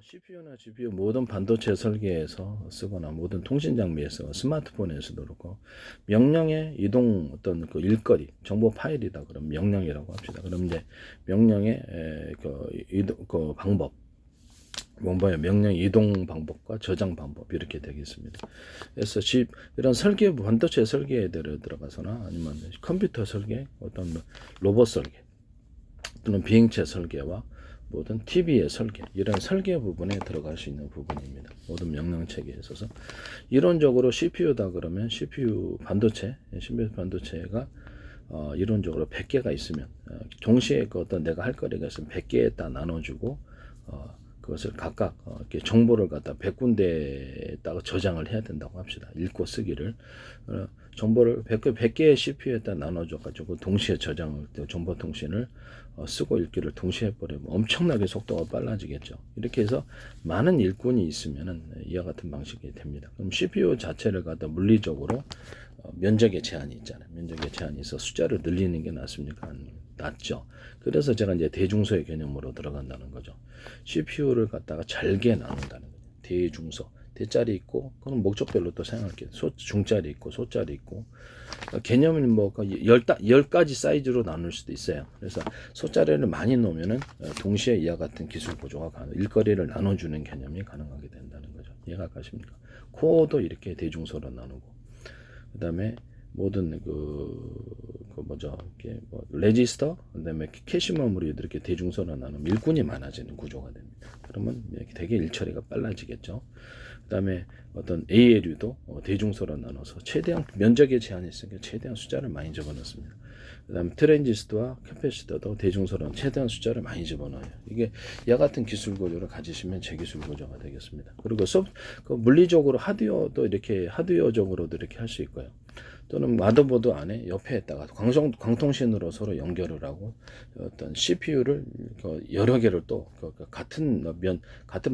CPU나 GPU 모든 반도체 설계에서 쓰거나 모든 통신 장비에서 스마트폰에서도 그렇고 명령의 이동 어떤 그 일거리 정보 파일이다 그럼 명령이라고 합시다. 그럼 이제 명령의 그 이동 그 방법 뭔가요? 명령 이동 방법과 저장 방법 이렇게 되겠습니다. 그래서 이런 설계 반도체 설계에 들어가서나 아니면 컴퓨터 설계 어떤 로봇 설계 또는 비행체 설계와 모든 TV의 설계 이런 설계 부분에 들어갈 수 있는 부분입니다. 모든 명령체계에 있어서 이론적으로 CPU다 그러면 CPU 반도체가 이론적으로 100개가 있으면 동시에 그 어떤 내가 할 거리가 있으면 100개에다 나눠주고 그것을 각각 이렇게 정보를 갖다 100군데에다가 저장을 해야 된다고 합시다. 읽고 쓰기를 정보를 100개의 CPU에다 나눠줘 가지고 동시에 저장을 정보 통신을 쓰고 읽기를 동시에 해버리면 엄청나게 속도가 빨라지겠죠. 이렇게 해서 많은 일꾼이 있으면은 이와 같은 방식이 됩니다. 그럼 CPU 자체를 갖다 물리적으로 면적의 제한이 있잖아요. 면적의 제한이 있어 숫자를 늘리는 게 낫습니까? 낫죠. 그래서 제가 이제 대중소의 개념으로 들어간다는 거죠. CPU를 갖다가 잘게 나눈다는 거죠. 대중소. 대짜리 있고, 그건 목적별로 또 사용할게요. 중짜리 있고, 소짜리 있고. 개념은 뭐, 10가지 사이즈로 나눌 수도 있어요. 그래서 소짜리를 많이 놓으면은, 동시에 이와 같은 기술 구조가 일거리를 나눠주는 개념이 가능하게 된다는 거죠. 이해가 가십니까? 코어도 이렇게 대중소로 나누고, 그 다음에 모든 이렇게 레지스터, 그다음에 캐시 메모리 이렇게 대중소로 나누면 일꾼이 많아지는 구조가 됩니다. 그러면 되게 일처리가 빨라지겠죠. 그다음에 어떤 ALU도 대중소로 나눠서 최대한 면적에 제한이 있으니까 최대한 숫자를 많이 집어넣습니다. 그다음에 트랜지스터와 캐패시터도 대중소로 최대한 숫자를 많이 집어넣어요. 이게 이와 같은 기술 구조를 가지시면 제 기술 구조가 되겠습니다. 그리고 물리적으로 하드웨어적으로도 이렇게 할 수 있고요. 또는 마더보드 안에 옆에다가 광통신으로 서로 연결을 하고 어떤 CPU를 여러 개를 또 같은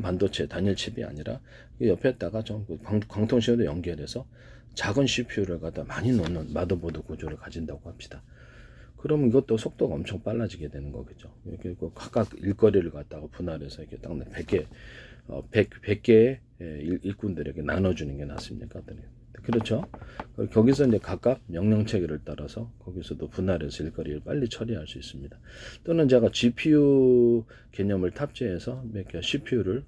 반도체 단일 칩이 아니라 옆에다가 좀 광통신으로 연결해서 작은 CPU를 갖다 많이 넣는 마더보드 구조를 가진다고 합시다. 그럼 이것도 속도가 엄청 빨라지게 되는 거겠죠. 이렇게 각각 일거리를 갖다가 분할해서 이렇게 딱 100개의 일꾼들에게 나눠주는 게 낫습니까? 그렇죠. 거기서 이제 각각 명령 체계를 따라서 거기서도 분할해서 일거리를 빨리 처리할 수 있습니다. 또는 제가 GPU 개념을 탑재해서 몇 개 CPU를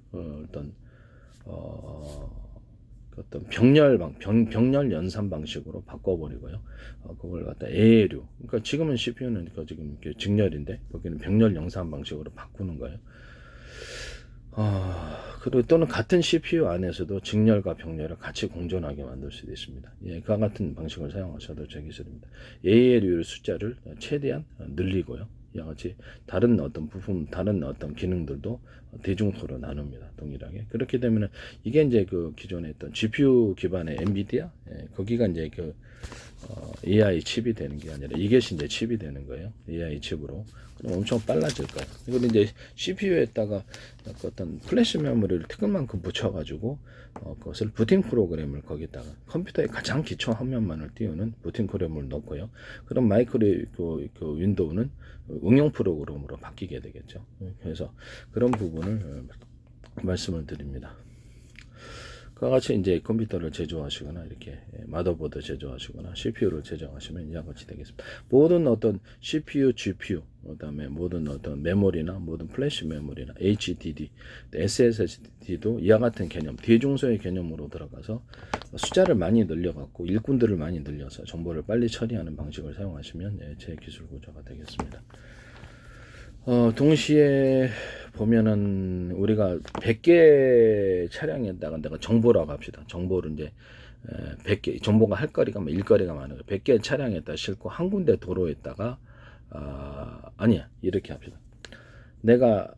병렬 연산 방식으로 바꿔버리고요. 그걸 갖다 ALU. 그러니까 지금은 CPU는 지금 직렬인데 거기는 병렬 연산 방식으로 바꾸는 거예요. 그리고 또는 같은 CPU 안에서도 직렬과 병렬을 같이 공존하게 만들 수도 있습니다. 예, 그와 같은 방식을 사용하셔도 제 기술입니다. ALU 숫자를 최대한 늘리고요. 이와 같이 다른 어떤 부품, 다른 어떤 기능들도 대중소로 나눕니다. 동일하게. 그렇게 되면은 이게 이제 그 기존에 있던 GPU 기반의 엔비디아, 거기가 이제 AI 칩이 되는 게 아니라 이게 이제 칩이 되는 거예요. AI 칩으로. 그럼 엄청 빨라질 거예요. 그리고 이제 CPU에다가 어떤 플래시 메모리를 특근만큼 붙여가지고 그것을 부팅 프로그램을 거기다가 컴퓨터의 가장 기초 화면만을 띄우는 부팅 프로그램을 넣고요. 그럼 윈도우는 응용 프로그램으로 바뀌게 되겠죠. 그래서 그런 부분을 말씀을 드립니다. 그와 같이 이제 컴퓨터를 제조하시거나 이렇게 마더보드 제조하시거나 CPU를 제조하시면 이와 같이 되겠습니다. 모든 어떤 CPU, GPU, 그다음에 모든 어떤 메모리나 모든 플래시 메모리나 HDD, SSD도 이와 같은 개념, 대중소의 개념으로 들어가서 숫자를 많이 늘려갖고 일꾼들을 많이 늘려서 정보를 빨리 처리하는 방식을 사용하시면 제 기술 구조가 되겠습니다. 동시에 보면은 우리가 100개 차량에다가 내가 정보라고 합시다. 정보를 이제 100개 정보가 할 거리가 일거리가 많은 거 100개 차량에다 싣고 한 군데 도로에다가 아니야. 이렇게 합시다. 내가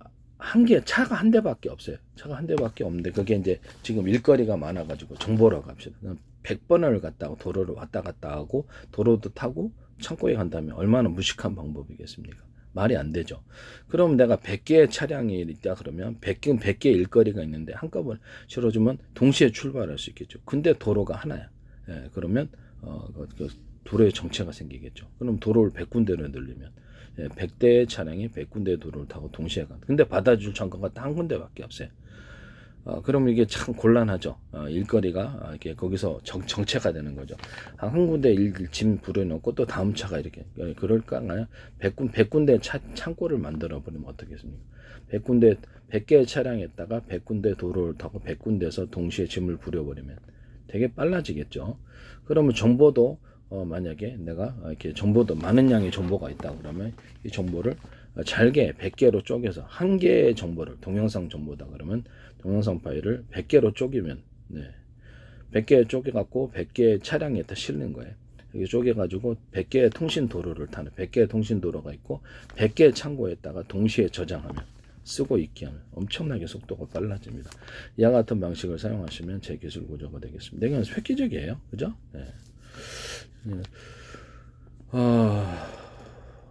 차가 한 대밖에 없어요. 차가 한 대밖에 없는데 그게 이제 지금 일거리가 많아 가지고 정보라고 합시다. 100번을 갔다가 도로를 왔다 갔다 하고 도로도 타고 창고에 간다면 얼마나 무식한 방법이겠습니까? 말이 안 되죠. 그럼 내가 100개의 차량이 있다 그러면 100개 일거리가 있는데 한꺼번에 실어주면 동시에 출발할 수 있겠죠. 근데 도로가 하나야. 그러면 도로에 정체가 생기겠죠. 그럼 도로를 100군데로 늘리면 100대의 차량이 100군데의 도로를 타고 동시에 가. 근데 받아줄 창고가 딱 한 군데밖에 없어요. 그러면 이게 참 곤란하죠. 일거리가 이렇게 거기서 정체가 되는 거죠. 한 군데 짐 불어넣고 또 다음 차가 이렇게 그럴까요? 100군데 창고를 만들어 버리면 어떻겠습니까? 100군데 100개의 차량에다가 100군데 도로를 타고 100군데에서 동시에 짐을 부려버리면 되게 빨라지겠죠. 그러면 정보도 만약에 내가 이렇게 정보도 많은 양의 정보가 있다 그러면 이 정보를 잘게 100개로 쪼개서 한 개의 정보를 동영상 정보다 그러면 동영상 파일을 100개로 쪼개면 100개 쪼개갖고 100개의 차량에다 실는 거예요. 이렇게 쪼개가지고 100개의 통신 도로를 타는 100개의 통신 도로가 있고 100개의 창고에다가 동시에 저장하면 쓰고 있게 하면 엄청나게 속도가 빨라집니다. 이와 같은 방식을 사용하시면 제 기술 구조가 되겠습니다. 이건 획기적이에요. 그죠? 네.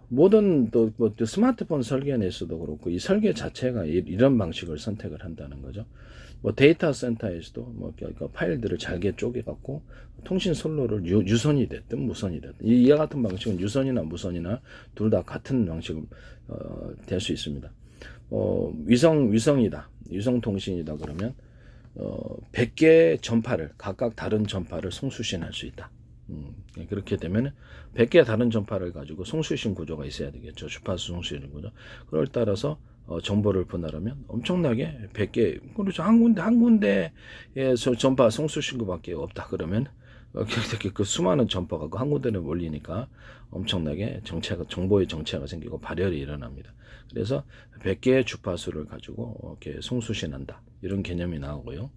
모든 또 스마트폰 설계에서도 그렇고 이 설계 자체가 이런 방식을 선택을 한다는 거죠. 뭐 데이터 센터에서도 뭐 파일들을 잘게 쪼개 갖고 통신 선로를 유선이 됐든 무선이 됐든 이와 같은 방식은 유선이나 무선이나 둘 다 같은 방식을 될 수 있습니다. 위성이다, 위성 통신이다 그러면 100개의 전파를 각각 다른 전파를 송수신할 수 있다. 그렇게 되면 100개 다른 전파를 가지고 송수신 구조가 있어야 되겠죠. 주파수 송수신 구조. 그걸 따라서 정보를 분할하면 엄청나게 100개, 그렇죠. 한 군데에서 전파 송수신구밖에 없다 그러면 그 수많은 전파가 한 군데로 몰리니까 엄청나게 정보의 정체가 생기고 발열이 일어납니다. 그래서 100개의 주파수를 가지고 이렇게 송수신한다. 이런 개념이 나오고요.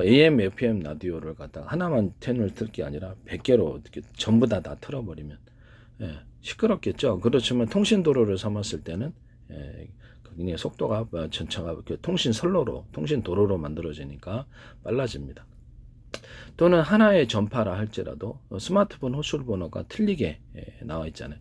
AM, FM 라디오를 갖다가 하나만 채널 틀 게 아니라 100개로 이렇게 전부 다 틀어버리면 시끄럽겠죠. 그렇지만 통신 도로를 삼았을 때는 굉장히 속도가 전차가 통신 선로로, 통신 도로로 만들어지니까 빨라집니다. 또는 하나의 전파라 할지라도 스마트폰 호출 번호가 틀리게 나와 있잖아요.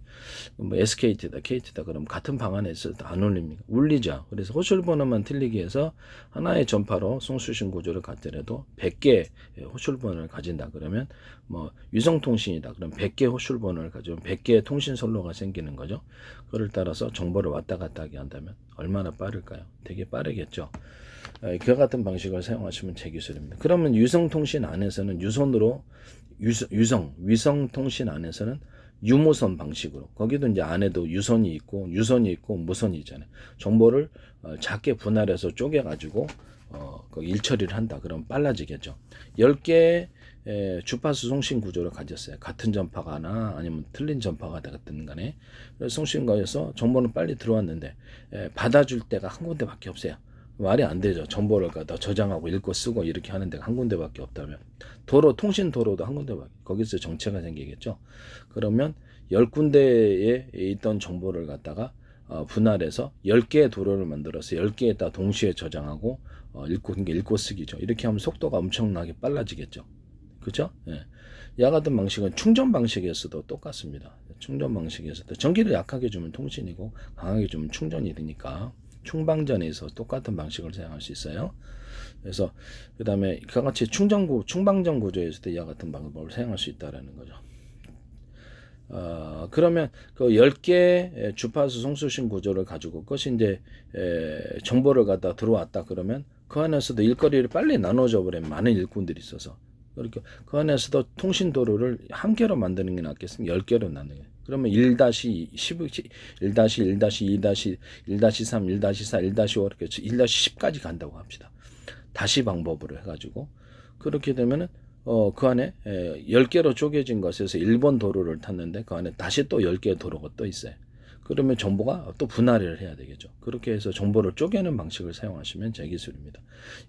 뭐 SKT다, KT다 그럼 같은 방 안에 있어도 안 울립니까? 울리죠. 그래서 호출 번호만 틀리게 해서 하나의 전파로 송수신 구조를 갖더라도 100개 호출 번호를 가진다 그러면 뭐 위성통신이다 그럼 100개 호출 번호를 가지고 100개의 통신 선로가 생기는 거죠. 그를 따라서 정보를 왔다 갔다 하게 한다면 얼마나 빠를까요? 되게 빠르겠죠. 그와 같은 방식을 사용하시면 제 기술입니다. 그러면 위성통신 안에서는 유선으로 위성통신 안에서는 유무선 방식으로 거기도 이제 안에도 유선이 있고 무선이 있잖아요. 정보를 작게 분할해서 쪼개가지고 일처리를 한다. 그러면 빨라지겠죠. 10개의 주파수 송신 구조를 가졌어요. 같은 전파가나 아니면 틀린 전파가 되든 간에 송신거에서 정보는 빨리 들어왔는데 받아줄 때가 한 군데밖에 없어요. 말이 안 되죠. 정보를 갖다 저장하고 읽고 쓰고 이렇게 하는 데가 한 군데밖에 없다면 통신 도로도 한 군데밖에 거기서 정체가 생기겠죠. 그러면 10군데에 있던 정보를 갖다가 분할해서 10개의 도로를 만들어서 10개에다 동시에 저장하고 읽고 쓰기죠. 이렇게 하면 속도가 엄청나게 빨라지겠죠. 그죠? 예. 이와 같은 방식은 충전 방식에서도 똑같습니다. 충전 방식에서도 전기를 약하게 주면 통신이고 강하게 주면 충전이 되니까 충방전에서 똑같은 방식을 사용할 수 있어요. 그래서 그 다음에 그와 같이 충방전 구조에서도 이와 같은 방법을 사용할 수 있다라는 거죠. 그러면 그 10개 주파수 송수신 구조를 가지고 그것이 이제 정보를 갖다 들어왔다 그러면 그 안에서도 일거리를 빨리 나눠줘 버리면 많은 일꾼들이 있어서 그렇게 그 안에서도 통신 도로를 한 개로 만드는 게 낫겠습니까? 10개로 나누는 게. 그러면 1-10, 1-1-2, 1-1-3, 1-4, 1-5 이렇게 1-10까지 간다고 합시다. 다시 방법으로 해가지고 그렇게 되면은 그 안에 10개로 쪼개진 것에서 1번 도로를 탔는데 그 안에 다시 또 10개의 도로가 또 있어요. 그러면 정보가 또 분할을 해야 되겠죠. 그렇게 해서 정보를 쪼개는 방식을 사용하시면 제 기술입니다.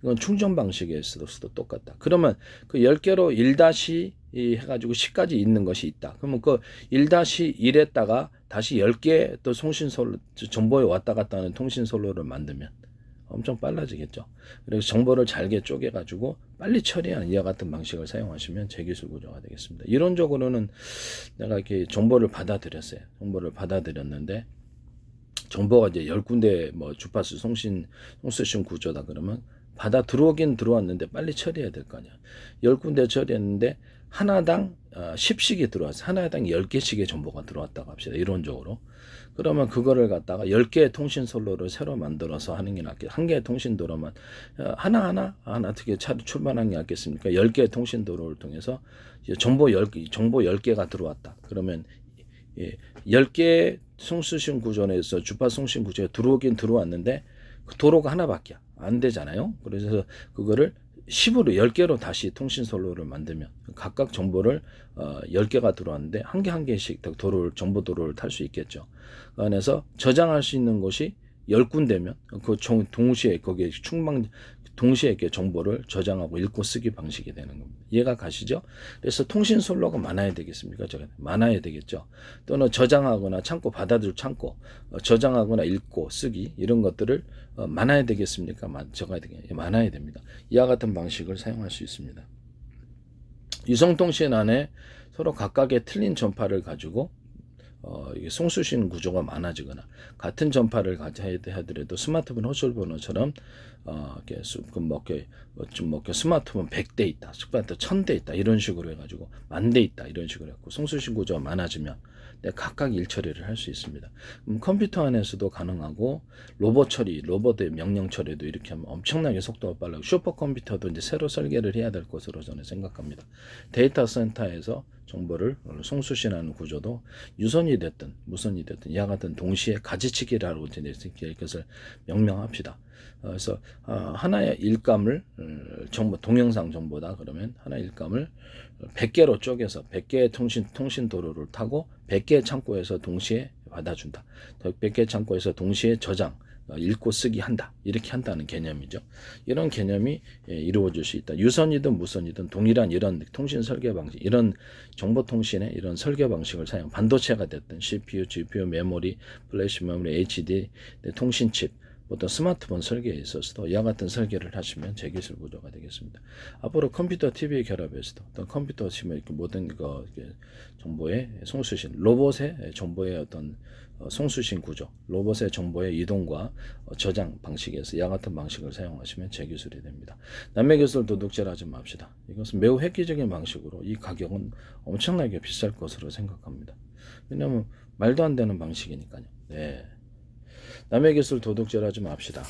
이건 충전 방식에서도 똑같다. 그러면 그 10개로 1-2 해가지고 10까지 있는 것이 있다. 그러면 그 1-1에다가 다시 10개 또 송신선로, 정보에 왔다 갔다 하는 통신선로를 만들면 엄청 빨라지겠죠. 그래서 정보를 잘게 쪼개가지고 빨리 처리하는 이와 같은 방식을 사용하시면 제 기술 구조가 되겠습니다. 이론적으로는 내가 이렇게 정보를 받아들였어요. 정보를 받아들였는데 정보가 이제 10군데 뭐 주파수 송수신 구조다 그러면 받아 들어오긴 들어왔는데 빨리 처리해야 될 거 아니야. 10군데 처리했는데 하나당 10씩이 들어왔어요. 하나당 10개씩의 정보가 들어왔다고 합시다. 이론적으로. 그러면 그거를 갖다가 10개의 통신 선로를 새로 만들어서 하는 게 낫겠. 한 개의 통신도로만 하나 어떻게 출발하는 게 낫겠습니까? 10개의 통신도로를 통해서 정보 10개가 들어왔다. 그러면 10개의 송수신 구조에서 주파송신 구조에 들어오긴 들어왔는데 그 도로가 하나밖에 안 되잖아요. 그래서 그거를 10으로 10개로 다시 통신 선로를 만들면 각각 정보를 10개가 들어왔는데 한 개씩 정보 도로를 탈 수 있겠죠. 그 안에서 저장할 수 있는 곳이 10군데면 그 동시에 거기에 동시에 이렇게 정보를 저장하고 읽고 쓰기 방식이 되는 겁니다. 이해가 가시죠? 그래서 통신 선로가 많아야 되겠습니까? 많아야 되겠죠. 또는 저장하거나 받아들 창고, 저장하거나 읽고 쓰기 이런 것들을 많아야 되겠습니까? 많아야 됩니다. 이와 같은 방식을 사용할 수 있습니다. 위성통신 안에 서로 각각의 틀린 전파를 가지고 송수신 구조가 많아지거나 같은 전파를 가져야 하더라도 스마트폰 호출 번호처럼 스마트폰 100대 있다, 스마트폰 1000대 있다 이런 식으로 해가지고 10,000대 있다 이런 식으로 해갖고 송수신 구조가 많아지면 각각 일처리를 할 수 있습니다. 컴퓨터 안에서도 가능하고 로봇의 명령 처리도 이렇게 하면 엄청나게 속도가 빨라요. 슈퍼컴퓨터도 이제 새로 설계를 해야 될 것으로 저는 생각합니다. 데이터 센터에서 정보를 송수신하는 구조도 유선이 됐든 무선이 됐든 이와 같은 동시에 가지치기라고 이것을 명명합시다. 그래서 하나의 일감을 동영상 정보다 그러면 하나 일감을 100개로 쪼개서 100개의 통신 도로를 타고 100개의 창고에서 동시에 받아준다. 100개의 창고에서 동시에 저장, 읽고 쓰기 한다. 이렇게 한다는 개념이죠. 이런 개념이 이루어질 수 있다. 유선이든 무선이든 동일한 이런 통신 설계 방식, 이런 정보통신의 이런 설계 방식을 반도체가 됐든 CPU, GPU, 메모리, 플래시 메모리, HD, 통신칩, 어떤 스마트폰 설계에 있어서도 이와 같은 설계를 하시면 제기술 구조가 되겠습니다. 앞으로 컴퓨터, TV 결합해서도 어떤 컴퓨터 치면 모든 정보의 송수신, 로봇의 정보의 어떤 송수신 구조, 로봇의 정보의 이동과 저장 방식에서 이와 같은 방식을 사용하시면 제기술이 됩니다. 남매기술 도둑질하지 맙시다. 이것은 매우 획기적인 방식으로 이 가격은 엄청나게 비쌀 것으로 생각합니다. 왜냐하면 말도 안 되는 방식이니까요. 네. 남의 기술 도둑질하지 맙시다.